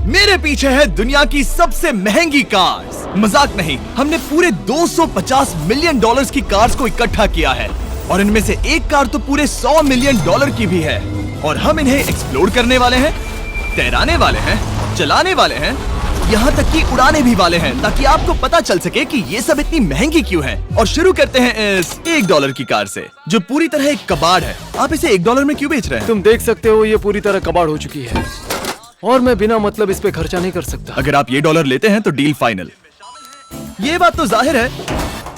मेरे पीछे है दुनिया की सबसे महंगी कार्स। मजाक नहीं, हमने पूरे 250 मिलियन डॉलर्स की कार्स को इकट्ठा किया है और इनमें से एक कार तो पूरे 100 मिलियन डॉलर की भी है। और हम इन्हें एक्सप्लोर करने वाले हैं, तैराने वाले हैं, चलाने वाले हैं, यहाँ तक कि उड़ाने भी वाले हैं, ताकि आपको पता चल सके कि ये सब इतनी महंगी क्यों है। और शुरू करते हैं इस $1 की कार से, जो पूरी तरह एक कबाड़ है। आप इसे $1 में क्यों बेच रहे हैं? तुम देख सकते हो ये पूरी तरह कबाड़ हो चुकी है और मैं बिना मतलब इस पे खर्चा नहीं कर सकता। अगर आप ये $1 लेते हैं तो डील फाइनल। ये बात तो जाहिर है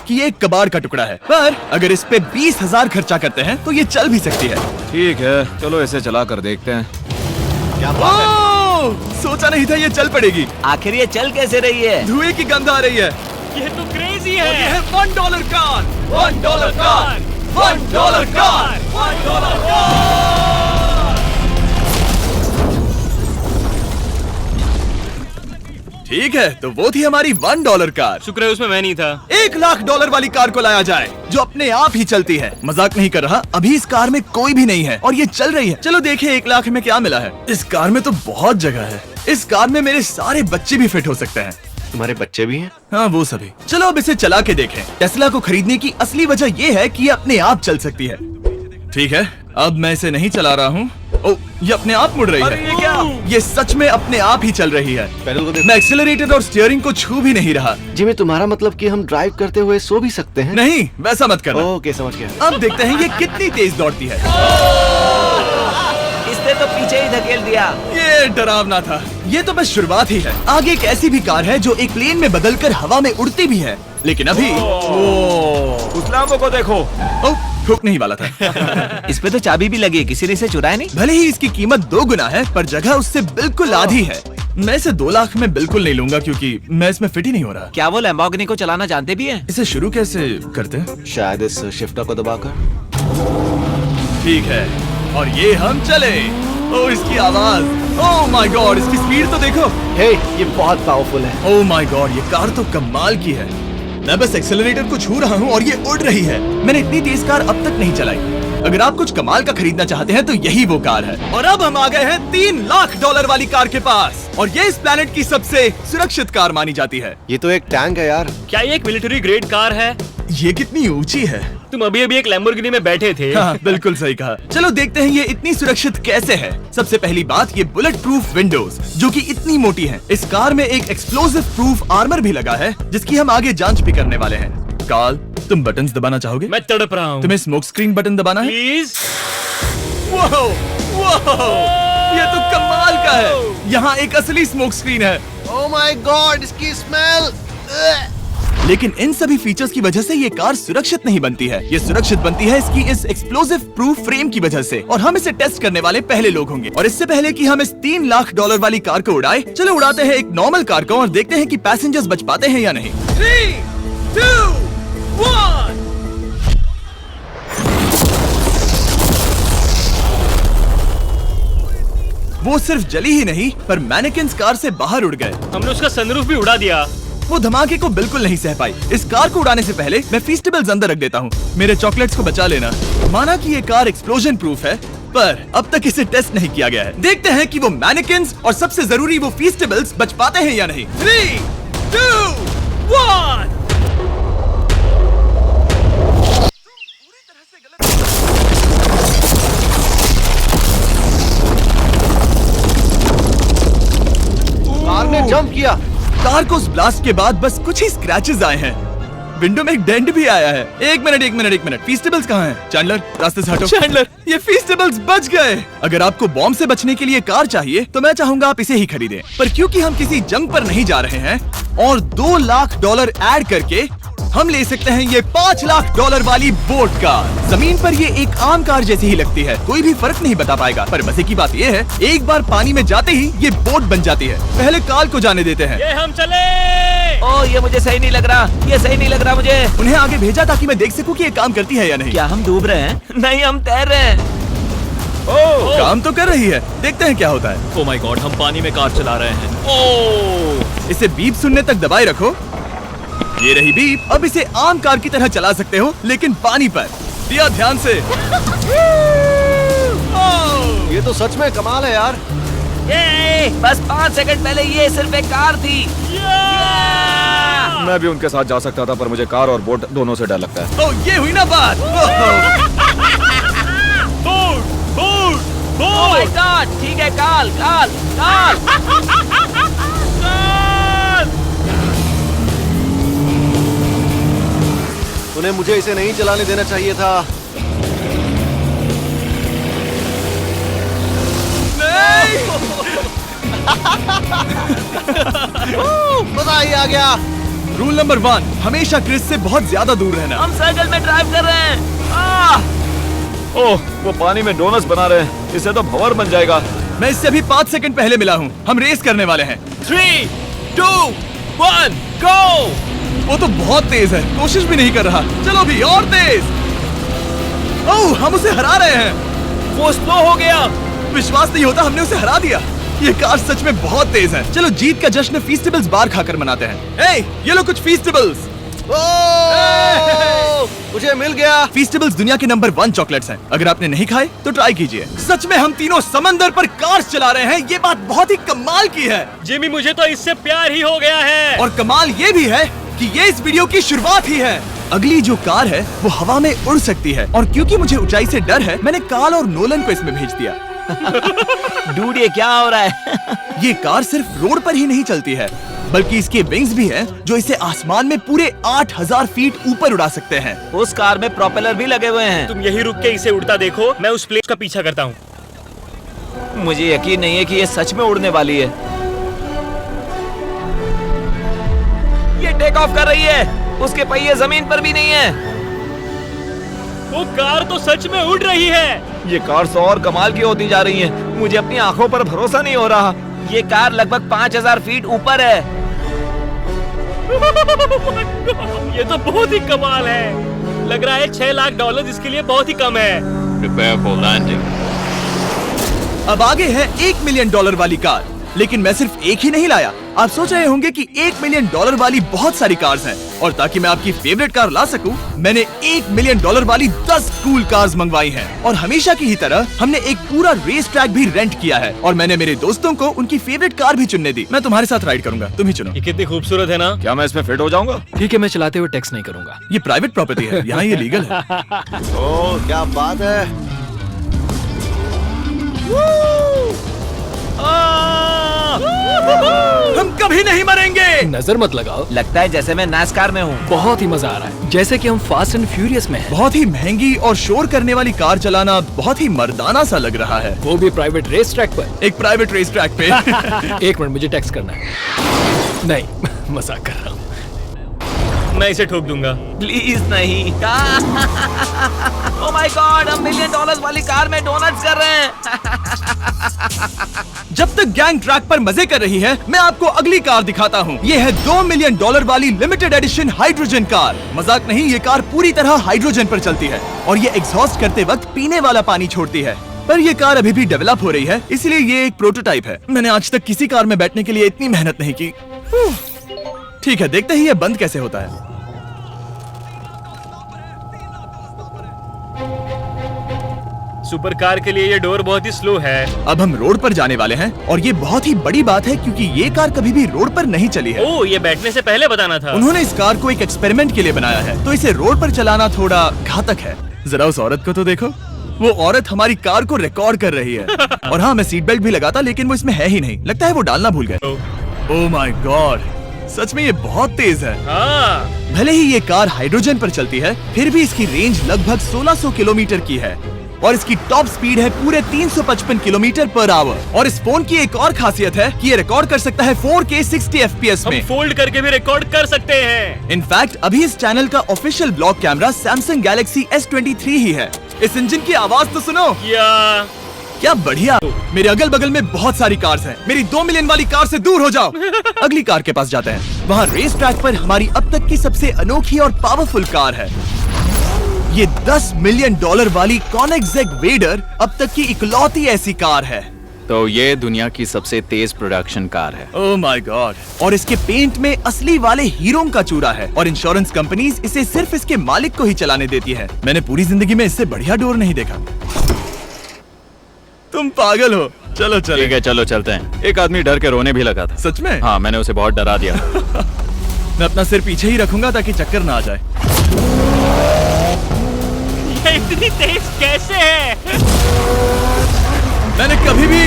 कि ये एक कबाड़ का टुकड़ा है, पर अगर इस पे 20,000 खर्चा करते हैं तो ये चल भी सकती है। ठीक है, चलो इसे चला कर देखते हैं। क्या बात है? सोचा नहीं था ये चल पड़ेगी। आखिर ये चल कैसे रही है? धुएं की गंध आ रही है। ये तो क्रेजी है। और ये है $1 कार, $1 कार, $1 कार, $1 कार। ठीक है, तो वो थी हमारी $1 कार। शुक्र है उसमें मैं नहीं था। $1,00,000 वाली कार को लाया जाए, जो अपने आप ही चलती है। मजाक नहीं कर रहा, अभी इस कार में कोई भी नहीं है और ये चल रही है। चलो देखें 1 लाख में क्या मिला है। इस कार में तो बहुत जगह है। इस कार में मेरे सारे बच्चे भी फिट हो सकते हैं। तुम्हारे बच्चे भी हैं? हाँ, वो सभी। चलो अब इसे चला के देखें। टेस्ला को खरीदने की असली वजह ये है कि ये अपने आप चल सकती है। ठीक है, अब मैं इसे नहीं चला रहा हूँ। ओ, ये अपने आप मुड़ रही है। ये क्या? ये सच में अपने आप ही चल रही है। पैडल को देखो। मैं एक्सेलरेटर और स्टीयरिंग को छू भी नहीं रहा। जिमी, तुम्हारा मतलब कि हम ड्राइव करते हुए सो भी सकते हैं? नहीं, वैसा मत करना। ओके, समझ गया। अब देखते हैं ये कितनी तेज दौड़ती है। इसने तो पीछे ही धकेल दिया। ये डरावना था। ये तो बस शुरुआत ही है। आगे एक ऐसी भी कार है जो एक प्लेन में बदलकर हवा में उड़ती भी है, लेकिन अभी उस लाम्बो को देखो। ठोक नहीं वाला था। इस पे तो चाबी भी लगी है, किसी ने इसे चुराया नहीं? भले ही इसकी कीमत 2 गुना है, पर जगह उससे बिल्कुल आधी है। मैं इसे 2 लाख में बिल्कुल नहीं लूंगा, क्योंकि मैं इसमें फिट ही नहीं हो रहा। क्या वो लैम्बोर्गिनी को चलाना जानते भी हैं? इसे शुरू कैसे करते हैं? शायद इस शिफ्टर को दबाकर। ठीक है, और ये हम चले। ओ, इसकी आवाज, ओह माय गॉड, इसकी स्पीड तो देखो। हे, ये बहुत पावरफुल है। ओह माय गॉड, ये कार तो कमाल की है। मैं बस एक्सेलरेटर को छू रहा हूँ और ये उड़ रही है। मैंने इतनी तेज कार अब तक नहीं चलाई। अगर आप कुछ कमाल का खरीदना चाहते हैं तो यही वो कार है। और अब हम आ गए हैं $3,00,000 वाली कार के पास, और ये इस प्लेनेट की सबसे सुरक्षित कार मानी जाती है। ये तो एक टैंक है यार। क्या ये एक मिलिट्री ग्रेड कार है? ये कितनी ऊंची है। तुम अभी अभी एक लैम्बोर्गिनी में बैठे थे। हाँ, बिल्कुल सही कहा। चलो देखते हैं ये इतनी सुरक्षित कैसे है। सबसे पहली बात, ये बुलेट प्रूफ विंडोज, जो कि इतनी मोटी हैं। इस कार में एक एक्सप्लोसिव प्रूफ आर्मर भी लगा है, जिसकी हम आगे जांच भी करने वाले हैं। कार्ल, तुम बटन्स दबाना चाहोगे? मैं तड़प रहा हूँ। तुम्हें स्मोक स्क्रीन बटन दबाना है? प्लीज। वाओ, वाओ, ये तो कमाल का है। यहाँ एक असली स्मोक स्क्रीन है। ओह माय गॉड, इसकी स्मेल। लेकिन इन सभी फीचर्स की वजह से ये कार सुरक्षित नहीं बनती है। ये सुरक्षित बनती है इसकी इस एक्सप्लोसिव प्रूफ फ्रेम की वजह से, और हम इसे टेस्ट करने वाले पहले लोग होंगे। और इससे पहले कि हम इस $3,00,000 वाली कार को उड़ाए, चलो उड़ाते हैं एक नॉर्मल कार को और देखते हैं कि पैसेंजर्स बच पाते हैं या नहीं। 3, 2, 1। वो सिर्फ जली ही नहीं, पर मैनेकिन्स कार से बाहर उड़ गए। हमने उसका सनरूफ भी उड़ा दिया। वो धमाके को बिल्कुल नहीं सह पाई। इस कार को उड़ाने से पहले मैं फीस्टेबल्स अंदर रख देता हूँ। मेरे चॉकलेट्स को बचा लेना। माना कि ये कार एक्सप्लोजन प्रूफ है, पर अब तक इसे टेस्ट नहीं किया गया है। देखते हैं कि वो मैनेकिन्स और सबसे जरूरी वो फीस्टेबल्स बच पाते हैं या नहीं। 3, 2, 1। कार ने जंप किया। कार को उस ब्लास्ट के बाद बस कुछ ही स्क्रैचेस आए हैं। विंडो में एक डेंट भी आया है। एक मिनट, फीस्टेबल्स कहाँ हैं? चैंडलर, रास्ते से हटो। चैंडलर, ये फीस्टेबल्स बच गए। अगर आपको बॉम्ब से बचने के लिए कार चाहिए तो मैं चाहूंगा आप इसे ही खरीदें। पर क्योंकि हम किसी जंग पर नहीं जा रहे हैं और $2,00,000 ऐड करके हम ले सकते हैं ये $5,00,000 वाली बोट कार। जमीन पर ये एक आम कार जैसी ही लगती है, कोई भी फर्क नहीं बता पाएगा। पर मजे की बात ये है, एक बार पानी में जाते ही ये बोट बन जाती है। पहले कार्ल को जाने देते हैं। ये हम चले। ओ, ये मुझे सही नहीं लग रहा। ये सही नहीं लग रहा मुझे। उन्हें आगे भेजा ताकि मैं देख सकूं कि ये काम करती है या नहीं। क्या हम डूब रहे हैं? नहीं, हम तैर रहे हैं। काम तो कर रही है, देखते हैं क्या होता है। ओ माय गॉड, हम पानी में कार चला रहे हैं। ओह, इसे बीप सुनने तक दबाए रखो। ये रही बीप। अब इसे आम कार की तरह चला सकते हो, लेकिन पानी पर। दिया ध्यान से। ये तो सच में कमाल है यार। ये बस 5 सेकंड पहले ये सिर्फ एक कार थी। मैं भी उनके साथ जा सकता था, पर मुझे कार और बोट दोनों से डर लगता है। ओ ये हुई ना बात। ओह माय गॉड, ठीक है, काल काल काल। उन्हें मुझे इसे नहीं चलाने देना चाहिए था। मजा ही आ गया। रूल नंबर 1, हमेशा क्रिस से बहुत ज्यादा दूर रहना। हम सर्कल में ड्राइव कर रहे हैं। ओह, वो पानी में डोनट्स बना रहे हैं। इससे तो भंवर बन जाएगा। मैं इससे अभी 5 सेकंड पहले मिला हूँ। हम रेस करने वाले हैं। 3, 2, 1, गो। वो तो बहुत तेज है, कोशिश भी नहीं कर रहा। चलो भी और तेज। ओह, हम उसे हरा रहे हैं। वो स्लो हो गया। विश्वास नहीं होता, हमने उसे हरा दिया। ये कार सच में बहुत तेज है। चलो जीत का जश्न फीस्टेबल्स बार खाकर मनाते हैं। ये लो कुछ फीस्टेबल्स। मुझे मिल गया। फीस्टेबल्स दुनिया के नंबर 1 चॉकलेट्स हैं। अगर आपने नहीं खाए तो ट्राई कीजिए। सच में हम तीनों समंदर पर कार चला रहे हैं। ये बात बहुत ही कमाल की है। जिमी, मुझे तो इससे प्यार ही हो गया है। और कमाल ये भी है कि ये इस वीडियो की शुरुआत ही है। अगली जो कार है वो हवा में उड़ सकती है, और क्योंकि मुझे ऊंचाई से डर है, मैंने काल और नोलन को इसमें भेज दिया। डूड, ये क्या हो रहा है? ये कार सिर्फ रोड पर ही नहीं चलती है, बल्कि इसके विंग्स भी हैं जो इसे आसमान में पूरे 8000 फीट ऊपर उड़ा सकते हैं। उस कार में प्रोपेलर भी लगे हुए हैं। तुम यही रुक के इसे उड़ता देखो, मैं उस प्लेन का पीछा करता हूँ। मुझे यकीन नहीं है कि ये सच में उड़ने वाली है। ये टेक ऑफ कर रही है। उसके पहिए जमीन पर भी नहीं है। वो कार तो सच में उड़ रही है। ये कार तो और कमाल की होती जा रही है। मुझे अपनी आंखों पर भरोसा नहीं हो रहा। ये कार लगभग 5000 फीट ऊपर है। ये तो बहुत ही कमाल है। लग रहा है $6 लाख इसके लिए बहुत ही कम है। Prepare for landing. अब आगे है $1 मिलियन वाली कार। लेकिन मैं सिर्फ एक ही नहीं लाया। आप सोच रहे होंगे कि $1 मिलियन वाली बहुत सारी कार्स हैं, और ताकि मैं आपकी फेवरेट कार ला सकूं, मैंने $1 मिलियन वाली 10 कूल कार्स मंगवाई हैं। और हमेशा की ही तरह हमने एक पूरा रेस ट्रैक भी रेंट किया है, और मैंने मेरे दोस्तों को उनकी फेवरेट कार भी चुनने दी। मैं तुम्हारे साथ राइड करूंगा, तुम ही चुनो। ये कितनी खूबसूरत है ना। क्या मैं इसमें फिट हो जाऊंगा? ठीक है, मैं चलाते हुए टेक्स्ट नहीं करूंगा। ये प्राइवेट प्रॉपर्टी है, यहाँ ये लीगल है। ओह, क्या बात है। हम कभी नहीं मरेंगे। नजर मत लगाओ। लगता है जैसे मैं नास्कार में हूँ। बहुत ही मजा आ रहा है, जैसे कि हम फास्ट एंड फ्यूरियस में हैं। बहुत ही महंगी और शोर करने वाली कार चलाना बहुत ही मर्दाना सा लग रहा है। वो भी प्राइवेट रेस ट्रैक पर। एक प्राइवेट रेस ट्रैक पे। 1 मिनट, मुझे टेक्स्ट करना है। नहीं, मजाक कर रहा हूँ। मैं इसे ठोक दूंगा। प्लीज नहीं। ओह माय गॉड, हम $1 मिलियन वाली कार में डोनट्स कर रहे हैं। जब तक गैंग ट्रैक पर मजे कर रही है, मैं आपको अगली कार दिखाता हूँ। ये है $2 मिलियन वाली लिमिटेड एडिशन हाइड्रोजन कार। मजाक नहीं, ये कार पूरी तरह हाइड्रोजन पर चलती है, और ये एग्जॉस्ट करते वक्त पीने वाला पानी छोड़ती है। पर ये कार अभी भी डेवलप हो रही है, इसलिए ये एक प्रोटोटाइप है। मैंने आज तक किसी कार में बैठने के लिए इतनी मेहनत नहीं की। ठीक है, देखते ही ये बंद कैसे होता है। सुपर कार के लिए ये डोर बहुत ही स्लो है। अब हम रोड पर जाने वाले हैं, और ये बहुत ही बड़ी बात है क्योंकि ये कार कभी भी रोड पर नहीं चली है। ओह, ये बैठने से पहले बताना था। उन्होंने इस कार को एक एक्सपेरिमेंट के लिए बनाया है, तो इसे रोड पर चलाना थोड़ा घातक है। जरा उस औरत को तो देखो, वो औरत हमारी कार को रिकॉर्ड कर रही है। और हाँ, मैं सीट बेल्ट भी लगाता, लेकिन वो इसमें है ही नहीं। लगता है वो डालना भूल गए। ओह माय गॉड, सच में ये बहुत तेज है। हाँ। भले ही ये कार हाइड्रोजन पर चलती है, फिर भी इसकी रेंज लगभग 1600 किलोमीटर की है, और इसकी टॉप स्पीड है पूरे 355 किलोमीटर पर आवर। और इस फोन की एक और खासियत है कि ये रिकॉर्ड कर सकता है 4K 60 FPS हम में। फोल्ड करके भी रिकॉर्ड कर सकते हैं। इनफैक्ट अभी इस चैनल का official blog camera Samsung Galaxy S23 ही है। इस इंजन की आवाज तो सुनो, क्या बढ़िया। मेरे अगल बगल में बहुत सारी कार्स हैं। मेरी $2 मिलियन वाली कार से दूर हो जाओ। अगली कार के पास जाते हैं। वहाँ रेस ट्रैक पर हमारी अब तक की सबसे अनोखी और पावरफुल कार है। ये $10 मिलियन वाली कॉनिग्सेग वेडर अब तक की इकलौती ऐसी कार है। तो ये दुनिया की सबसे तेज प्रोडक्शन कार है। Oh my God. और इसके पेंट में असली वाले हीरों का चूरा है, और इंश्योरेंस कंपनीज इसे सिर्फ इसके मालिक को ही चलाने देती है। मैंने पूरी जिंदगी में इससे बढ़िया डोर नहीं देखा। तुम पागल हो। चलो चलो। ठीक है चलो चलते हैं। एक आदमी डर के रोने भी लगा था। सच में? हाँ मैंने उसे बहुत डरा दिया। मैं अपना सिर पीछे ही रखूंगा ताकि चक्कर ना आ जाए। ये इतनी तेज कैसे है? मैंने कभी भी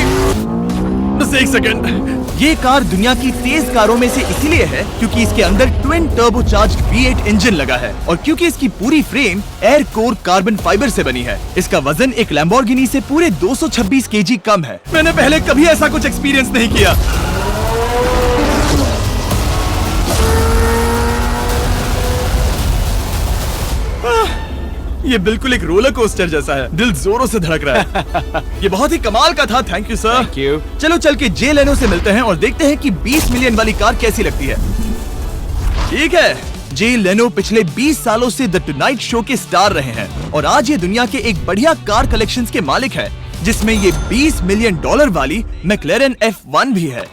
बस एक सेकंड। ये कार दुनिया की तेज कारों में से इसीलिए है क्योंकि इसके अंदर ट्विन टर्बोचार्ज्ड V8 इंजन लगा है और क्योंकि इसकी पूरी frame air core carbon fibre से बनी है। इसका वजन एक लैम्बोर्गिनी से पूरे 226 kg कम है। मैंने पहले कभी ऐसा कुछ एक्सपीरियंस नहीं किया। ये बिल्कुल एक रोलर कोस्टर जैसा है। दिल जोरों से धड़क रहा है। ये बहुत ही कमाल का था। Thank you sir. Thank you. चलो चल के जे लेनो से मिलते हैं और देखते हैं कि 20 मिलियन वाली कार कैसी लगती है। ठीक है, जे लेनो पिछले 20 सालों से द टुनाइट शो के स्टार रहे हैं और आज ये दुनिया के एक बढ़िया कार कलेक्शंस के मालिक है जिसमें ये $20 मिलियन वाली मैक्लेरन F1 भी है।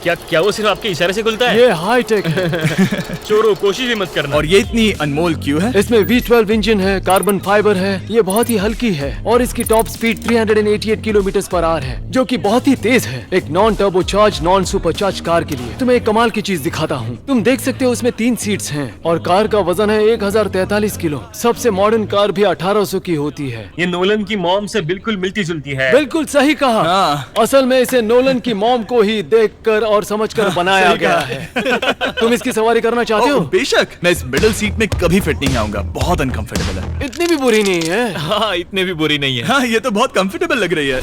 क्या वो सिर्फ आपके इशारे से खुलता है? ये हाई टेक है। चोरों कोशिश भी मत करना। और ये इतनी अनमोल क्यों है? इसमें V12 इंजन है, कार्बन फाइबर है, ये बहुत ही हल्की है और इसकी top speed 388 kilometre per hour है जो कि बहुत ही तेज है एक non turbocharge non supercharge car के लिए। तुम्हें एक कमाल की चीज दिखाता हूँ। तुम देख सकते हो उसमें 3 सीट्स हैं और कार का वजन है 1043 किलो। सबसे मॉडर्न कार भी 1800 की होती है। ये नोलन की मॉम से बिल्कुल मिलती जुलती है। बिल्कुल सही कहा। हाँ। असल में इसे नोलन की मॉम को ही देखकर और समझकर बनाया सही गया कहा। है। तुम इसकी सवारी करना चाहते हो? बेशक। मैं इस मिडिल सीट में कभी फिट नहीं आऊंगा। बहुत अनकंफर्टेबल है। इतनी भी बुरी नहीं है। हाँ इतने भी बुरी नहीं है। हाँ ये तो बहुत कंफर्टेबल लग रही है।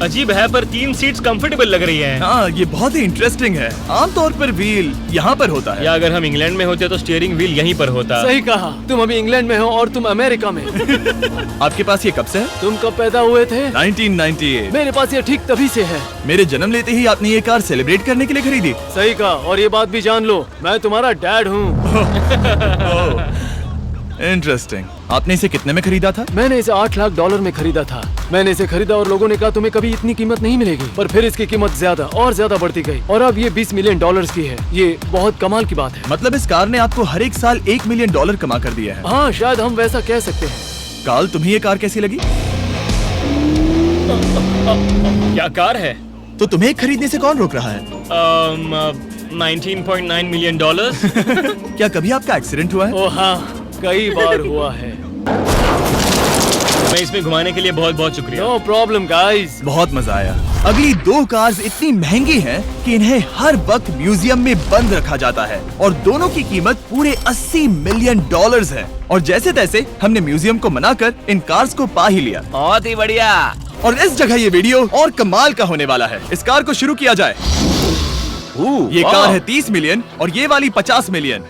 अजीब है पर 3 सीट्स कंफर्टेबल लग रही हैं। हाँ ये बहुत ही इंटरेस्टिंग है। आमतौर पर व्हील यहाँ पर होता है। या अगर हम इंग्लैंड में होते तो स्टीयरिंग व्हील यहीं पर होता। सही कहा। तुम अभी इंग्लैंड में हो और तुम अमेरिका में। आपके पास ये कब से है? तुम कब पैदा हुए थे? 1998। मेरे पास ये ठीक तभी से है। मेरे जन्म लेते ही आपने ये कार सेलिब्रेट करने के लिए खरीदी। सही कहा। और ये बात भी जान लो, मैं तुम्हारा डैड हूँ। इंटरेस्टिंग। आपने इसे कितने में खरीदा था? मैंने इसे $8 लाख में खरीदा था। मैंने इसे खरीदा और लोगों ने कहा तुम्हें कभी इतनी कीमत नहीं मिलेगी, पर फिर इसकी कीमत ज्यादा और ज्यादा बढ़ती गई और अब ये $20 मिलियन की है। ये बहुत कमाल की बात है। मतलब इस कार ने आपको हर एक साल $1 मिलियन कमा कर दिया है। हाँ शायद हम वैसा कह सकते हैं। काल तुम्हें ये कार कैसी लगी? क्या कार है? तो तुम्हें खरीदने से कौन रोक रहा है? 19.9 मिलियन। क्या कभी आपका एक्सीडेंट हुआ है? ओ हाँ, कई बार हुआ है। मैं इसमें घुमाने के लिए बहुत बहुत शुक्रिया। No problem guys. बहुत मजा आया। अगली 2 कार्स इतनी महंगी हैं कि इन्हें हर वक्त म्यूजियम में बंद रखा जाता है और दोनों की कीमत पूरे $80 मिलियन है। और जैसे तैसे हमने म्यूजियम को मनाकर इन कार्स को पा ही लिया। बहुत ही बढ़िया। और इस जगह ये वीडियो और कमाल का होने वाला है। इस कार को शुरू किया जाए। ये कार है 30 मिलियन और ये वाली 50 मिलियन।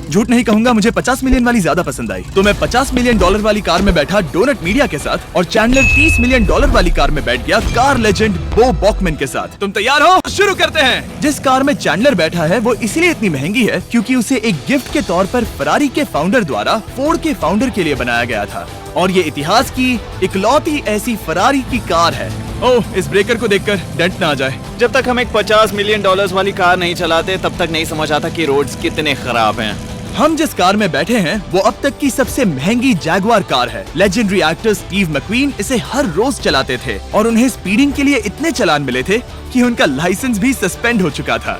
झूठ नहीं कहूंगा, मुझे 50 मिलियन वाली ज्यादा पसंद आई। तो मैं $50 मिलियन वाली कार में बैठा डोनट मीडिया के साथ और चैंडलर $30 मिलियन वाली कार में बैठ गया कार लेजेंड बो बॉकमैन के साथ। तुम तैयार हो? शुरू करते हैं। जिस कार में चैंडलर बैठा है वो इसलिए इतनी महंगी है क्योंकि उसे एक गिफ्ट के तौर पर फरारी के फाउंडर द्वारा फोर्ड के फाउंडर के लिए बनाया गया था और ये इतिहास की इकलौती ऐसी फरारी की कार है। ओह, इस ब्रेकर को देखकर डेंट ना आ जाए। जब तक हम एक $50 मिलियन वाली कार नहीं चलाते तब तक नहीं समझ आता कि रोड्स कितने खराब हैं। हम जिस कार में बैठे हैं वो अब तक की सबसे महंगी जैगवार कार है। लेजेंडरी एक्टर स्टीव मैक्वीन इसे हर रोज चलाते थे और उन्हें स्पीडिंग के लिए इतने चालान मिले थे कि उनका लाइसेंस भी सस्पेंड हो चुका था।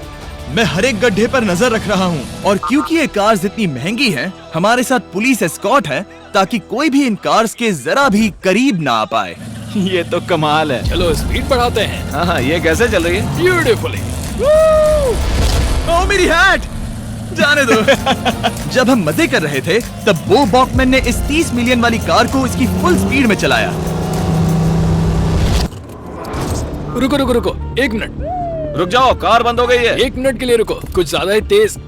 मैं हर एक गड्ढे पर नजर रख रहा हूँ और क्योंकि ये कार्स इतनी महंगी हैं, हमारे साथ पुलिस एस्कॉर्ट है ताकि कोई भी इन कार्स के जरा भी करीब ना आ पाए। ये तो कमाल है। चलो स्पीड बढ़ाते हैं। हाँ ये कैसे चल रही है? ब्यूटीफुली। ओह मेरी हैट! जाने दो। जब हम मजे कर रहे थे तब बो बॉकमैन ने इस 30 मिलियन वाली कार को इसकी फुल स्पीड में चलाया। रुको रुको रुको, 1 मिनट। रुक जाओ, कार बंद हो गई है। 1 मिनट के लिए रुको, कुछ ज्यादा ही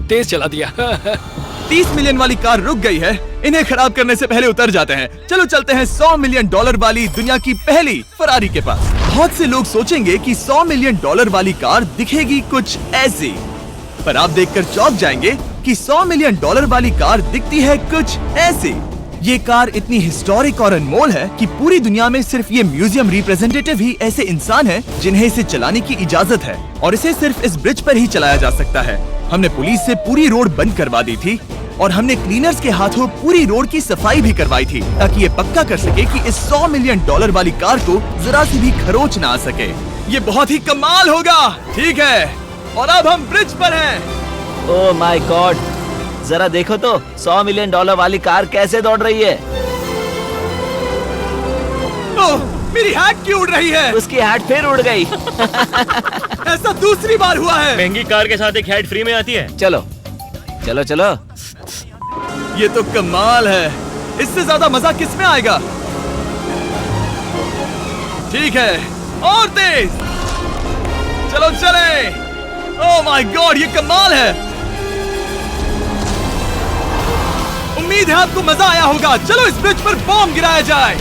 तेज चला दिया। 30 मिलियन वाली कार रुक गई है। इन्हें खराब करने से पहले उतर जाते हैं। चलो चलते हैं $100 मिलियन वाली दुनिया की पहली फरारी के पास। बहुत से लोग सोचेंगे कि $100 मिलियन वाली कार दिखेगी कुछ ऐसी, पर आप देखकर चौंक जाएंगे कि $100 मिलियन वाली कार दिखती है कुछ ऐसी। ये कार इतनी हिस्टोरिक और अनमोल है कि पूरी दुनिया में सिर्फ ये म्यूजियम रिप्रेजेंटेटिव ही ऐसे इंसान हैं जिन्हें इसे चलाने की इजाजत है और इसे सिर्फ इस ब्रिज पर ही चलाया जा सकता है। हमने पुलिस से पूरी रोड बंद करवा दी थी और हमने क्लीनर्स के हाथों पूरी रोड की सफाई भी करवाई थी ताकि ये पक्का कर सके कि इस $100 मिलियन वाली कार को जरा सी भी खरोच ना आ सके। ये बहुत ही कमाल होगा। ठीक है, और अब हम ब्रिज पर हैं। ओह माय गॉड, जरा देखो तो $100 मिलियन वाली कार कैसे दौड़ रही है। ओह, मेरी हैट क्यों उड़ रही है? उसकी हैट फिर उड़ गई। ऐसा दूसरी बार हुआ है। महंगी कार के साथ एक हैट फ्री में आती है। चलो चलो चलो। ये तो कमाल है। इससे ज्यादा मजा किस में आएगा? ठीक है, और तेज। चलो चले। ओह माय गॉड, ये कमाल है। उम्मीद है आपको मजा आया होगा। चलो इस ब्रिज पर बॉम्ब गिराया जाए।